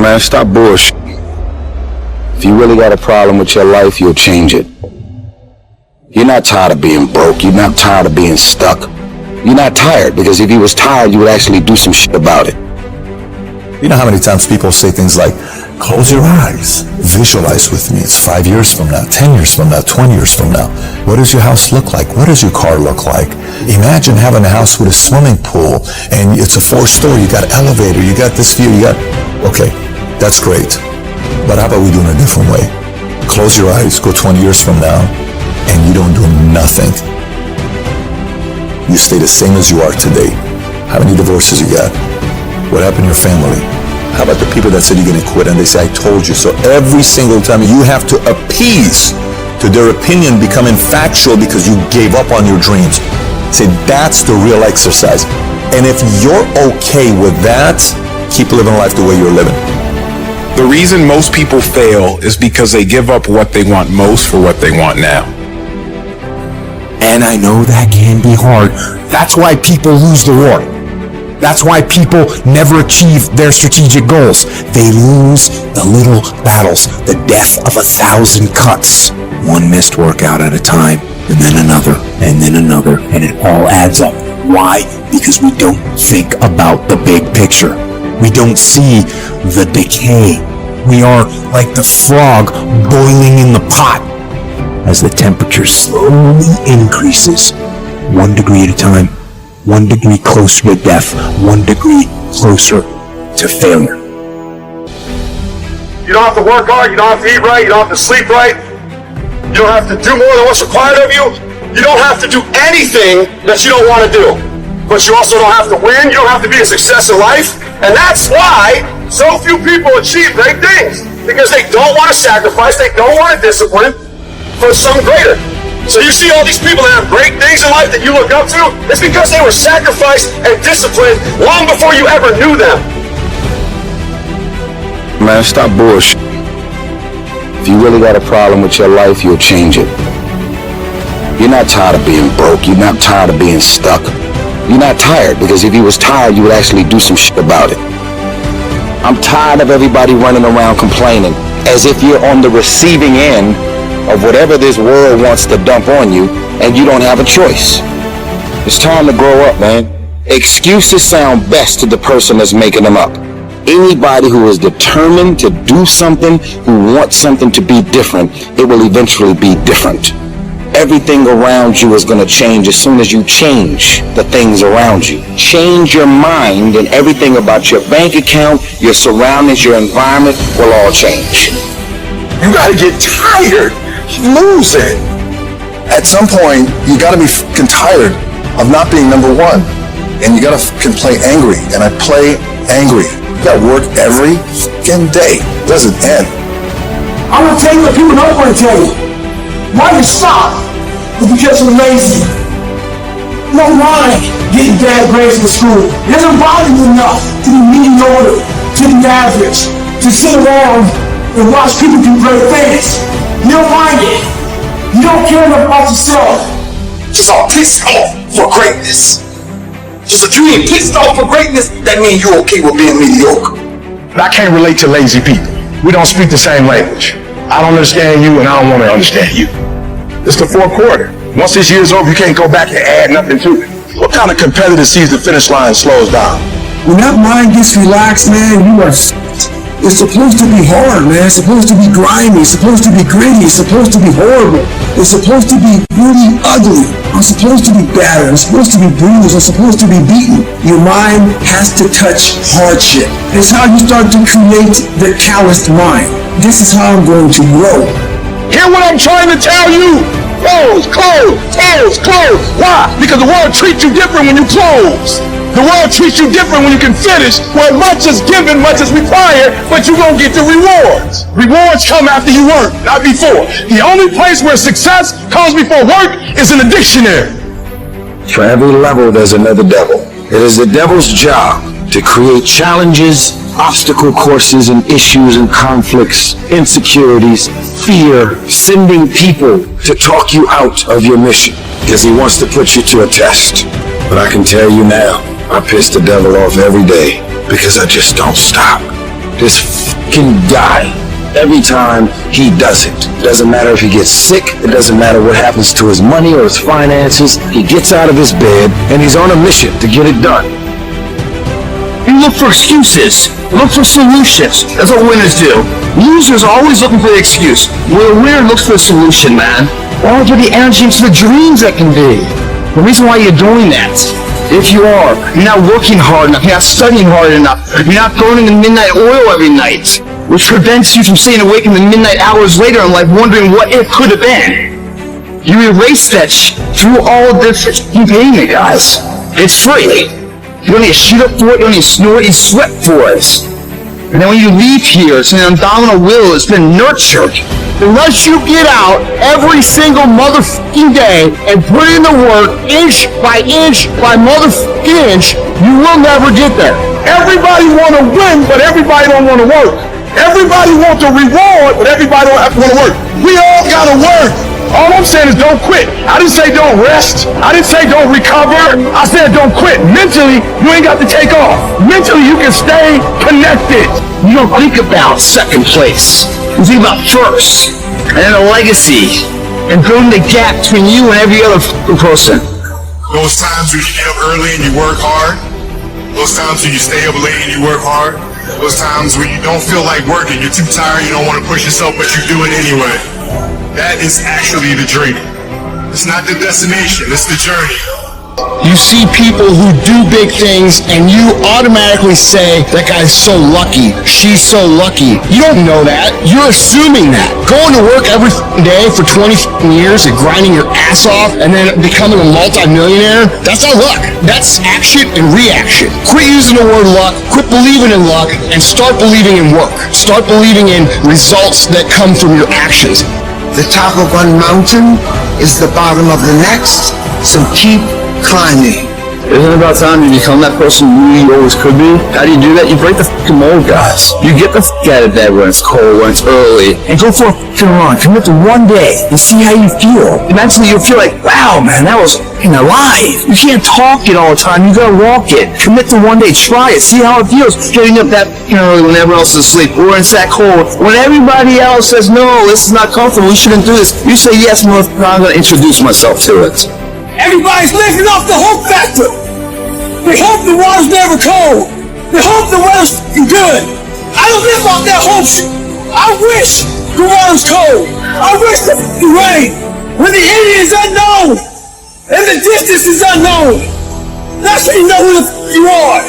Man, stop bullshit. If you really got a problem with your life, you'll change it. You're not tired of being broke. You're not tired of being stuck. You're not tired, because if you was tired, you would actually do some shit about it. You know how many times people say things like, close your eyes, visualize with me. It's 5 years from now, 10 years from now, 20 years from now. What does your house look like? What does your car look like? Imagine having a house with a swimming pool and it's a 4-story, you got an elevator, you got this view, okay, that's great. But how about we do it in a different way? Close your eyes, go 20 years from now, and you don't do nothing. You stay the same as you are today. How many divorces you got? What happened to your family? How about the people that said you're going to quit and they say, I told you so? Every single time you have to appease to their opinion becoming factual because you gave up on your dreams. Say, that's the real exercise. And if you're okay with that, keep living life the way you're living. The reason most people fail is because they give up what they want most for what they want now. And I know that can be hard. That's why people lose the war. That's why people never achieve their strategic goals. They lose the little battles, the death of 1,000 cuts. One missed workout at a time, and then another, and then another, and it all adds up. Why? Because we don't think about the big picture. We don't see the decay. We are like the frog boiling in the pot. As the temperature slowly increases, 1 degree at a time, 1 degree closer to death, 1 degree closer to failure. You don't have to work hard, you don't have to eat right, you don't have to sleep right, you don't have to do more than what's required of you, you don't have to do anything that you don't want to do. But you also don't have to win, you don't have to be a success in life, and that's why so few people achieve great things. Because they don't want to sacrifice, they don't want to discipline for some greater. So you see all these people that have great things in life that you look up to, it's because they were sacrificed and disciplined long before you ever knew them. Man, stop bullshit. If you really got a problem with your life, you'll change it. You're not tired of being broke. You're not tired of being stuck. You're not tired, because if you was tired, you would actually do some shit about it. I'm tired of everybody running around complaining as if you're on the receiving end of whatever this world wants to dump on you, and you don't have a choice. It's time to grow up, man. Excuses sound best to the person that's making them up. Anybody who is determined to do something, who wants something to be different, it will eventually be different. Everything around you is going to change as soon as you change the things around you. Change your mind, and everything about your bank account, your surroundings, your environment will all change. You gotta get tired losing. At some point, you gotta be fucking tired of not being number one. And you gotta fucking play angry. And I play angry. You gotta work every fucking day. It doesn't end. I'm gonna tell you what people don't want to tell you. Why you stop? It's because you're lazy. You don't mind getting bad grades in school. It doesn't bother you enough to be mediocre, to be average, to sit around and watch people do great things. You don't mind it. You don't care enough about yourself. Just all pissed off for greatness. Just if you ain't pissed off for greatness, that means you're okay with being mediocre. But I can't relate to lazy people. We don't speak the same language. I don't understand you, and I don't want to understand you. It's the fourth quarter. Once this year's over, you can't go back and add nothing to it. What kind of competitor sees the finish line slows down? When that mind gets relaxed, man, it's supposed to be hard, man. It's supposed to be grimy. It's supposed to be gritty. It's supposed to be horrible. It's supposed to be really ugly. I'm supposed to be battered. I'm supposed to be bruised. I'm supposed to be beaten. Your mind has to touch hardship. It's how you start to create the calloused mind. This is how I'm going to grow. Hear what I'm trying to tell you? Close, close, close, close. Why? Because the world treats you different when you close. The world treats you different when you can finish, where much is given, much is required, but you don't get the rewards. Rewards come after you work, not before. The only place where success comes before work is in the dictionary. For every level, there's another devil. It is the devil's job to create challenges, obstacle courses, and issues and conflicts, insecurities, fear, sending people to talk you out of your mission, because he wants to put you to a test. But I can tell you now, I piss the devil off every day because I just don't stop. this fucking guy every time he does it. It doesn't matter if he gets sick. It doesn't matter what happens to his money or his finances. He gets out of his bed and he's on a mission to get it done. You look for excuses. Look for solutions. That's what winners do. Losers are always looking for the excuse. Where a winner looks for a solution, man. Why don't you put the energy into the dreams that can be? The reason why you're doing that, if you are, you're not working hard enough, you're not studying hard enough, you're not burning the midnight oil every night, which prevents you from staying awake in the midnight hours later in life wondering what it could have been. You erase that through all this payment, guys. It's free. You don't need to shoot up for it, you don't need to snore it, you sweat for it. And then when you leave here, it's an abdominal will, it's been nurtured. Unless you get out every single motherfucking day and put in the work, inch by motherfucking inch, you will never get there. Everybody want to win, but everybody don't want to work. Everybody wants a reward, but everybody don't want to work. We all got to work. All I'm saying is don't quit. I didn't say don't rest. I didn't say don't recover. I said don't quit. Mentally, you ain't got to take off. Mentally, you can stay connected. You don't think about second place. You think about first. And then a legacy. And building the gap between you and every other person. Those times when you get up early and you work hard. Those times when you stay up late and you work hard. Those times when you don't feel like working. You're too tired, you don't want to push yourself, but you do it anyway. That is actually the dream. It's not the destination, it's the journey. You see people who do big things and you automatically say, that guy's so lucky, she's so lucky. You don't know that. You're assuming that. Going to work every day for 20 years and grinding your ass off and then becoming a multi-millionaire, that's not luck. That's action and reaction. Quit using the word luck, quit believing in luck, and start believing in work. Start believing in results that come from your actions. The top of one mountain is the bottom of the next, so keep climbing. Isn't it about time you become that person you always could be? How do you do that? You break the fucking mold, guys. You get the fuck out of bed when it's cold, when it's early, and go for a fucking run. Commit to one day and see how you feel. Mentally, you'll feel like, wow, man, that was fucking alive. You can't talk it all the time. You gotta walk it. Commit to one day. Try it. See how it feels. Getting up that fucking early when everyone else is asleep, or when it's that cold. When everybody else says, no, this is not comfortable, we shouldn't do this. You say, yes, motherfucker, I'm gonna introduce myself to it. Everybody's living off the hope factor. They hope the water's never cold. They hope the weather's good. I don't live off that hope shit. I wish the water's cold. I wish the rain. When the end is unknown and the distance is unknown, that's when you know who the you are.